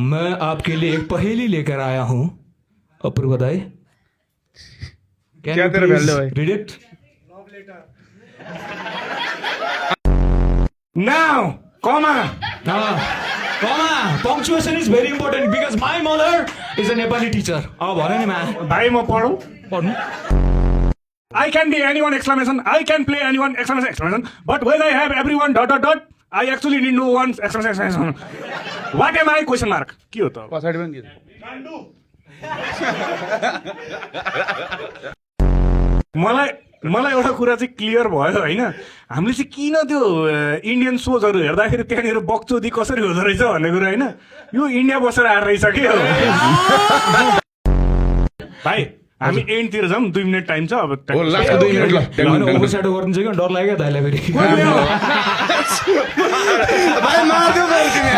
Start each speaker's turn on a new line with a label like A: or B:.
A: मैं आपके लिए एक पहेली लेकर आया हूँ अपूर्व दाई
B: क्या तेरा value है?
A: Read it
B: Now, comma.
A: comma punctuation is very important because my mother is a Nepali teacher अब भने नि मा
B: भाइ म पढौँ.
A: पढ्नु
B: I can be anyone exclamation. I can play anyone exclamation. But when I have everyone ... I actually need no one exclamation. What am I? Question mark. के हो त?
C: पछाडि पनि
B: मलाई एउटा कुरा चाहिँ क्लियर भयो हैन. हामीले चाहिँ किन त्यो इन्डियन सोजहरु हेर्दाखेरि त्यहाँनिर बक्चोदी कसरी हुँदो रहेछ भन्ने कुरा हैन. यो इन्डिया बसेर आएर रहेछ के हो. भाइ हामी एन्डतिर जाउँ 2 मिनेट टाइम छ अब.
C: हो लास्ट 2 मिनेट ल.
A: ओभरस्याडो गरिन्छ कि डर लाग्यो दाइलाई फेरि
C: भाइ मार्दै गयो तिमी